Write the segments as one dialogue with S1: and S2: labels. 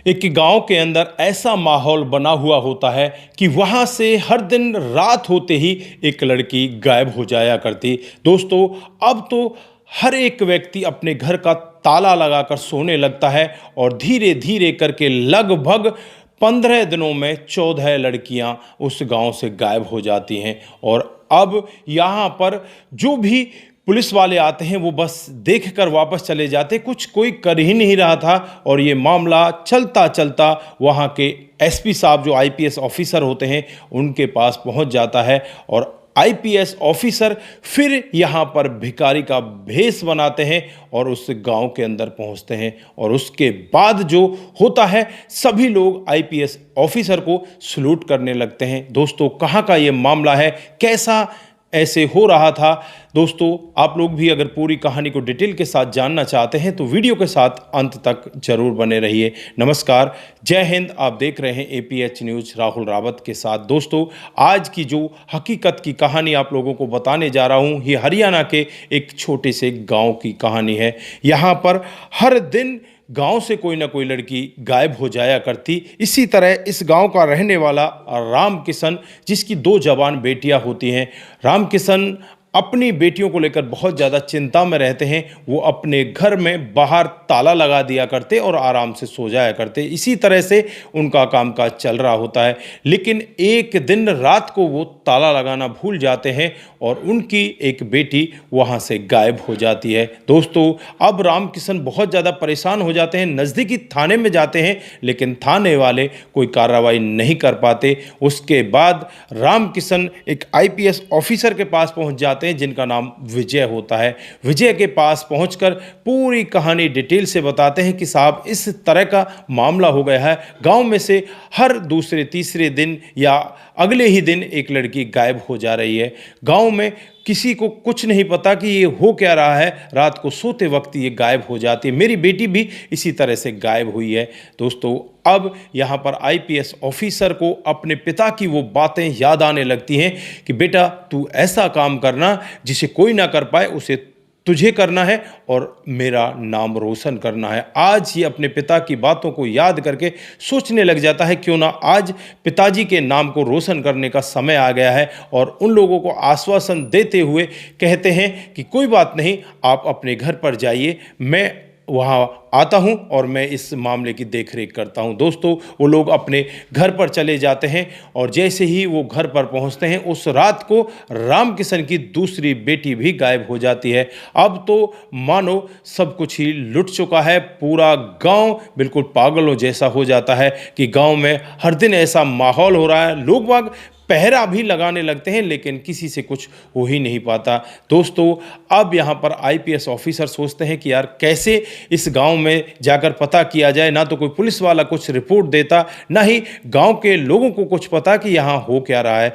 S1: एक गांव के अंदर ऐसा माहौल बना हुआ होता है कि वहां से हर दिन रात होते ही एक लड़की गायब हो जाया करती। दोस्तों, अब तो हर एक व्यक्ति अपने घर का ताला लगाकर सोने लगता है और धीरे धीरे करके लगभग 15 दिनों में 14 लड़कियां उस गांव से गायब हो जाती हैं। और अब यहाँ पर जो भी पुलिस वाले आते हैं वो बस देखकर वापस चले जाते, कुछ कोई कर ही नहीं रहा था। और ये मामला चलता चलता वहाँ के एसपी साहब जो आईपीएस ऑफिसर होते हैं उनके पास पहुँच जाता है। और आईपीएस ऑफिसर फिर यहाँ पर भिखारी का भेष बनाते हैं और उस गांव के अंदर पहुँचते हैं। और उसके बाद जो होता है, सभी लोग आईपीएस ऑफिसर को सलूट करने लगते हैं। दोस्तों, कहाँ का ये मामला है, कैसा ऐसे हो रहा था? दोस्तों, आप लोग भी अगर पूरी कहानी को डिटेल के साथ जानना चाहते हैं तो वीडियो के साथ अंत तक जरूर बने रहिए। नमस्कार, जय हिंद। आप देख रहे हैं एपीएच न्यूज राहुल रावत के साथ। दोस्तों, आज की जो हकीकत की कहानी आप लोगों को बताने जा रहा हूं, ये हरियाणा के एक छोटे से गांव की कहानी है। यहाँ पर हर दिन गांव से कोई ना कोई लड़की गायब हो जाया करती। इसी तरह इस गांव का रहने वाला राम किशन, जिसकी 2 जवान बेटियां होती हैं, राम किशन अपनी बेटियों को लेकर बहुत ज़्यादा चिंता में रहते हैं। वो अपने घर में बाहर ताला लगा दिया करते और आराम से सो जाया करते। इसी तरह से उनका कामकाज चल रहा होता है। लेकिन एक दिन रात को वो ताला लगाना भूल जाते हैं और उनकी एक बेटी वहाँ से गायब हो जाती है। दोस्तों, अब राम किशन बहुत ज़्यादा परेशान हो जाते हैं, नज़दीकी थाने में जाते हैं, लेकिन थाने वाले कोई कार्रवाई नहीं कर पाते। उसके बाद राम किशन एक आईपीएस ऑफिसर के पास पहुँच जाते हैं जिनका नाम विजय होता है। विजय के पास पहुंचकर पूरी कहानी डिटेल से बताते हैं कि साहब, इस तरह का मामला हो गया है, गांव में से हर दूसरे तीसरे दिन या अगले ही दिन एक लड़की गायब हो जा रही है। गांव में किसी को कुछ नहीं पता कि ये हो क्या रहा है, रात को सोते वक्त ये गायब हो जाती है। मेरी बेटी भी इसी तरह से गायब हुई है। दोस्तों, अब यहाँ पर आईपीएस ऑफिसर को अपने पिता की वो बातें याद आने लगती हैं कि बेटा, तू ऐसा काम करना जिसे कोई ना कर पाए, उसे तुझे करना है और मेरा नाम रोशन करना है। आज ये अपने पिता की बातों को याद करके सोचने लग जाता है, क्यों ना आज पिताजी के नाम को रोशन करने का समय आ गया है। और उन लोगों को आश्वासन देते हुए कहते हैं कि कोई बात नहीं, आप अपने घर पर जाइए, मैं वहाँ आता हूँ और मैं इस मामले की देखरेख करता हूँ। दोस्तों, वो लोग अपने घर पर चले जाते हैं और जैसे ही वो घर पर पहुँचते हैं, उस रात को राम किशन की दूसरी बेटी भी गायब हो जाती है। अब तो मानो सब कुछ ही लुट चुका है। पूरा गांव बिल्कुल पागलों जैसा हो जाता है कि गांव में हर दिन ऐसा माहौल हो रहा है, लोग बाग पहरा भी लगाने लगते हैं, लेकिन किसी से कुछ हो ही नहीं पाता। दोस्तों, अब यहाँ पर आईपीएस ऑफिसर सोचते हैं कि यार, कैसे इस गांव में जाकर पता किया जाए। ना तो कोई पुलिस वाला कुछ रिपोर्ट देता, ना ही गांव के लोगों को कुछ पता कि यहाँ हो क्या रहा है।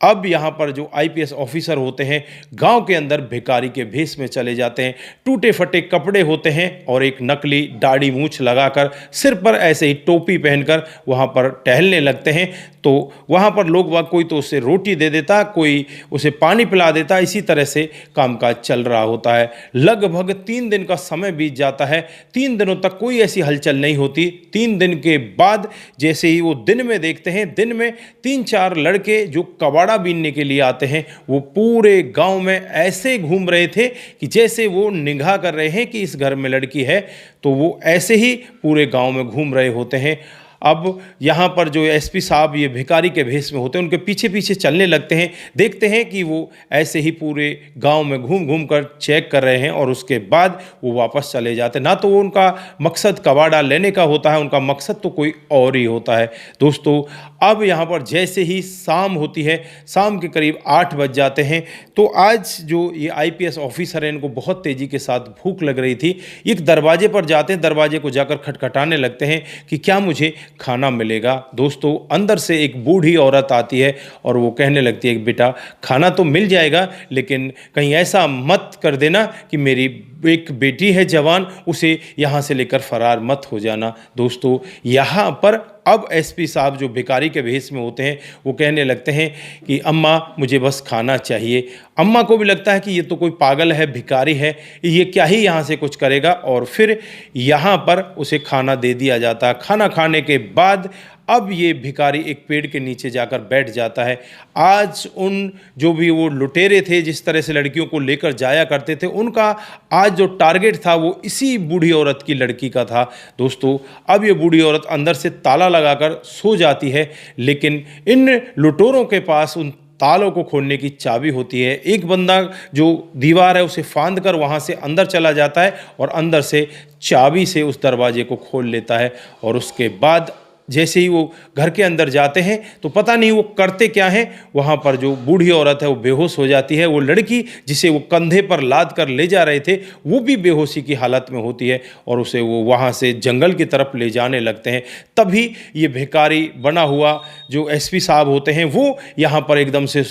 S1: अब यहाँ पर जो आईपीएस ऑफिसर होते हैं, गांव के अंदर भिखारी के भेष में चले जाते हैं। टूटे फटे कपड़े होते हैं और एक नकली दाढ़ी मूछ लगाकर, सिर पर ऐसे ही टोपी पहनकर वहाँ पर टहलने लगते हैं। तो वहाँ पर लोग वाग, कोई तो उसे रोटी दे देता, कोई उसे पानी पिला देता। इसी तरह से कामकाज चल रहा होता है। लगभग 3 दिन का समय बीत जाता है। 3 दिनों तक कोई ऐसी हलचल नहीं होती। 3 दिन के बाद जैसे ही वो दिन में देखते हैं, दिन में 3-4 लड़के जो कबाड़ा बीनने के लिए आते हैं, वो पूरे गांव में ऐसे घूम रहे थे कि जैसे वो निगाह कर रहे हैं कि इस घर में लड़की है। तो वो ऐसे ही पूरे गांव में घूम रहे होते हैं। अब यहाँ पर जो एसपी साहब ये भिखारी के भेष में होते हैं, उनके पीछे पीछे चलने लगते हैं। देखते हैं कि वो ऐसे ही पूरे गांव में घूम घूम कर चेक कर रहे हैं और उसके बाद वो वापस चले जाते हैं। ना तो वो उनका मकसद कबाड़ा लेने का होता है, उनका मकसद तो कोई और ही होता है। दोस्तों, अब यहाँ पर जैसे ही शाम होती है, शाम के करीब 8 बज जाते हैं, तो आज जो ये आईपीएस ऑफिसर है, इनको बहुत तेज़ी के साथ भूख लग रही थी। एक दरवाजे पर जाते हैं, दरवाजे को जाकर खटखटाने लगते हैं कि क्या मुझे खाना मिलेगा। दोस्तों, अंदर से एक बूढ़ी औरत आती है और वो कहने लगती है कि बेटा, खाना तो मिल जाएगा, लेकिन कहीं ऐसा मत कर देना कि मेरी एक बेटी है जवान, उसे यहाँ से लेकर फरार मत हो जाना। दोस्तों यहाँ पर अब एसपी साहब जो भिखारी के भेष में होते हैं वो कहने लगते हैं कि अम्मा मुझे बस खाना चाहिए। अम्मा को भी लगता है कि ये तो कोई पागल है, भिखारी है, ये क्या ही यहाँ से कुछ करेगा, और फिर यहाँ पर उसे खाना दे दिया जाता। खाना खाने के बाद अब ये भिखारी एक पेड़ के नीचे जाकर बैठ जाता है। आज उन जो भी वो लुटेरे थे जिस तरह से लड़कियों को लेकर जाया करते थे, उनका आज जो टारगेट था वो इसी बूढ़ी औरत की लड़की का था। दोस्तों अब ये बूढ़ी औरत अंदर से ताला लगाकर सो जाती है, लेकिन इन लुटेरों के पास उन तालों को खोलने की चाबी होती है। एक बंदा जो दीवार है उसे फांद कर वहाँ से अंदर चला जाता है और अंदर से चाबी से उस दरवाजे को खोल लेता है। और उसके बाद जैसे ही वो घर के अंदर जाते हैं तो पता नहीं वो करते क्या हैं, वहाँ पर जो बूढ़ी औरत है वो बेहोश हो जाती है। वो लड़की जिसे वो कंधे पर लाद कर ले जा रहे थे वो भी बेहोशी की हालत में होती है और उसे वो वहाँ से जंगल की तरफ ले जाने लगते हैं। तभी ये भिखारी बना हुआ जो एसपी साहब होते हैं वो यहाँ पर एकदम से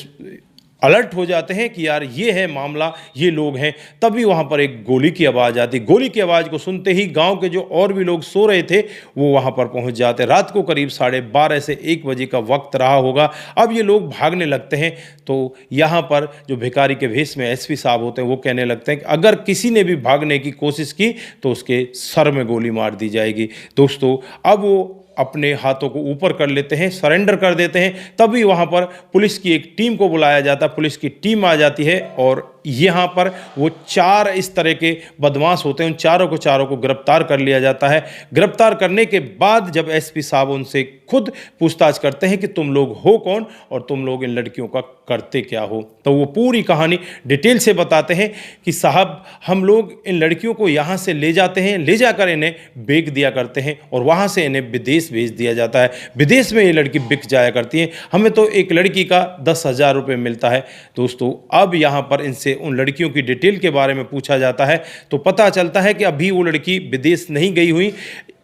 S1: अलर्ट हो जाते हैं कि यार ये है मामला, ये लोग हैं। तभी वहाँ पर एक गोली की आवाज़ आती। गोली की आवाज़ को सुनते ही गांव के जो और भी लोग सो रहे थे वो वहाँ पर पहुँच जाते। रात को करीब 12:30 से 1 बजे का वक्त रहा होगा। अब ये लोग भागने लगते हैं तो यहाँ पर जो भिखारी के भेष में एसपी साहब होते हैं वो कहने लगते हैं कि अगर किसी ने भी भागने की कोशिश की तो उसके सर में गोली मार दी जाएगी। दोस्तों अब वो अपने हाथों को ऊपर कर लेते हैं, सरेंडर कर देते हैं। तभी वहाँ पर पुलिस की एक टीम को बुलाया जाता, पुलिस की टीम आ जाती है और यहाँ पर वो 4 इस तरह के बदमाश होते हैं, उन चारों को गिरफ्तार कर लिया जाता है। गिरफ्तार करने के बाद जब एसपी साहब उनसे खुद पूछताछ करते हैं कि तुम लोग हो कौन और तुम लोग इन लड़कियों का करते क्या हो, तो वो पूरी कहानी डिटेल से बताते हैं कि साहब हम लोग इन लड़कियों को यहाँ से ले जाते हैं, ले जाकर इन्हें बेच दिया करते हैं और वहाँ से इन्हें विदेश भेज दिया जाता है। विदेश में ये लड़की बिक जाया करती हैं, हमें तो एक लड़की का 10,000 रुपये मिलता है। दोस्तों अब यहाँ पर इनसे उन लड़कियों की डिटेल के बारे में पूछा जाता है तो पता चलता है कि अभी वो लड़की विदेश नहीं गई हुई।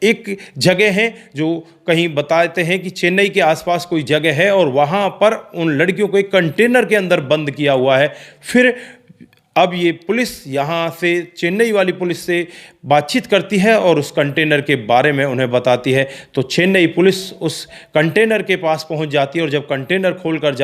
S1: एक जगह है जो कहीं बताते हैं कि चेन्नई के आसपास कोई जगह है और वहाँ पर उन लड़कियों को एक कंटेनर के अंदर बंद किया हुआ है। फिर अब ये पुलिस यहाँ से चेन्नई वाली पुलिस से बातचीत करती है और उस कंटेनर के बारे में उन्हें बताती है। तो चेन्नई पुलिस उस कंटेनर के पास पहुँच जाती है और जब कंटेनर खोल कर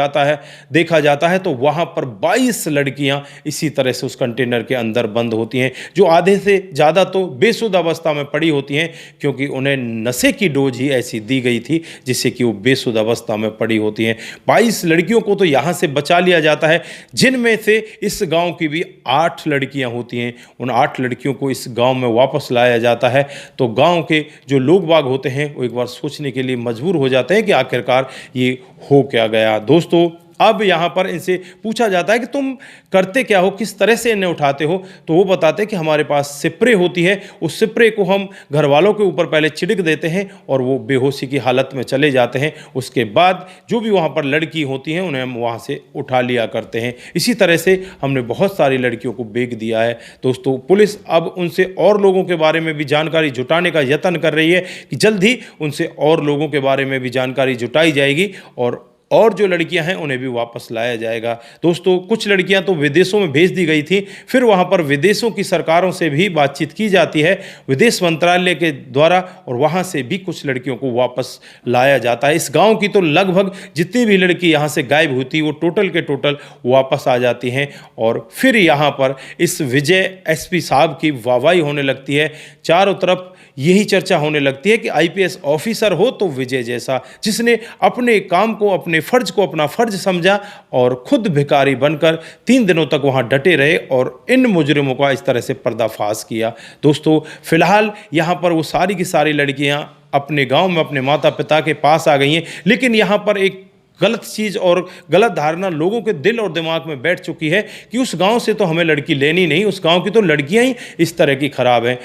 S1: देखा जाता है तो वहाँ पर 22 लड़कियाँ इसी तरह से उस कंटेनर के अंदर बंद होती हैं, जो आधे से ज़्यादा तो बेसुध अवस्था में पड़ी होती हैं क्योंकि उन्हें नशे की डोज ही ऐसी दी गई थी जिससे कि वो बेसुध अवस्था में पड़ी होती हैं। 22 लड़कियों को तो यहाँ से बचा लिया जाता है, जिनमें से इस गाँव की 8 लड़कियां होती हैं। उन 8 लड़कियों को इस गांव में वापस लाया जाता है। तो गांव के जो लोग बाग होते हैं वो एक बार सोचने के लिए मजबूर हो जाते हैं कि आखिरकार ये हो क्या गया। दोस्तों अब यहाँ पर इनसे पूछा जाता है कि तुम करते क्या हो, किस तरह से इन्हें उठाते हो, तो वो बताते हैं कि हमारे पास स्प्रे होती है, उस स्प्रे को हम घर वालों के ऊपर पहले छिड़क देते हैं और वो बेहोशी की हालत में चले जाते हैं। उसके बाद जो भी वहाँ पर लड़की होती हैं उन्हें हम वहाँ से उठा लिया करते हैं। इसी तरह से हमने बहुत सारी लड़कियों को बेच दिया है। दोस्तों पुलिस अब उनसे और लोगों के बारे में भी जानकारी जुटाने का यत्न कर रही है कि जल्द ही उनसे और लोगों के बारे में भी जानकारी जुटाई जाएगी और जो लड़कियां हैं उन्हें भी वापस लाया जाएगा। दोस्तों कुछ लड़कियां तो विदेशों में भेज दी गई थी, फिर वहां पर विदेशों की सरकारों से भी बातचीत की जाती है विदेश मंत्रालय के द्वारा और वहां से भी कुछ लड़कियों को वापस लाया जाता है। इस गांव की तो लगभग जितनी भी लड़की यहां से गायब होती वो टोटल के टोटल वापस आ जाती हैं और फिर यहां पर इस विजय एसपी साहब की वाहवाही होने लगती है। चारों तरफ यही चर्चा होने लगती है कि आईपीएस ऑफिसर हो तो विजय जैसा, जिसने अपने काम को, अपने फर्ज को अपना फर्ज समझा और खुद भिखारी बनकर 3 दिनों तक वहां डटे रहे और इन मुजरिमों का इस तरह से पर्दाफाश किया। दोस्तों फिलहाल यहां पर वो सारी की सारी लड़कियां अपने गांव में अपने माता पिता के पास आ गई हैं, लेकिन यहां पर एक गलत चीज़ और गलत धारणा लोगों के दिल और दिमाग में बैठ चुकी है कि उस गांव से तो हमें लड़की लेनी नहीं, उस गांव की तो लड़कियां ही इस तरह की खराब हैं।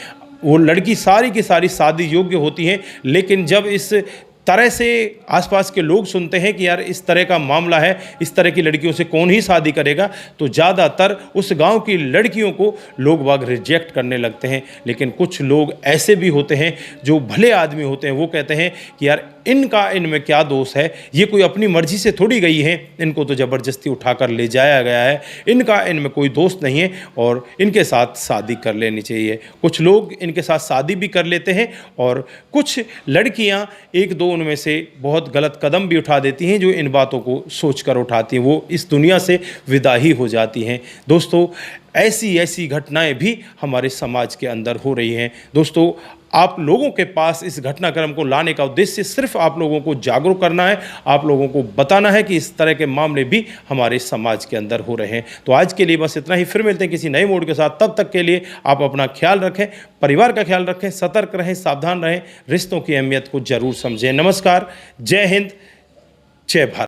S1: वो लड़की सारी की सारी शादी योग्य होती हैं, लेकिन जब इस तरह से आसपास के लोग सुनते हैं कि यार इस तरह का मामला है, इस तरह की लड़कियों से कौन ही शादी करेगा, तो ज़्यादातर उस गांव की लड़कियों को लोग बाग रिजेक्ट करने लगते हैं। लेकिन कुछ लोग ऐसे भी होते हैं जो भले आदमी होते हैं, वो कहते हैं कि यार इनमें क्या दोष है, ये कोई अपनी मर्जी से थोड़ी गई है, इनको तो ज़बरदस्ती उठाकर ले जाया गया है, इनमें कोई दोस्त नहीं है और इनके साथ शादी कर लेनी चाहिए। कुछ लोग इनके साथ शादी भी कर लेते हैं और कुछ लड़कियां एक दो उनमें से बहुत गलत कदम भी उठा देती हैं, जो इन बातों को सोचकर उठाती हैं, वो इस दुनिया से विदा ही हो जाती हैं। दोस्तों, ऐसी घटनाएं भी हमारे समाज के अंदर हो रही हैं। दोस्तों, आप लोगों के पास इस घटनाक्रम को लाने का उद्देश्य सिर्फ आप लोगों को जागरूक करना है, आप लोगों को बताना है कि इस तरह के मामले भी हमारे समाज के अंदर हो रहे हैं। तो आज के लिए बस इतना ही, फिर मिलते हैं किसी नए मोड़ के साथ। तब तक के लिए आप अपना ख्याल रखें, परिवार का ख्याल रखें, सतर्क रहें, सावधान रहें, रिश्तों की अहमियत को जरूर समझें। नमस्कार, जय हिंद, जय भारत।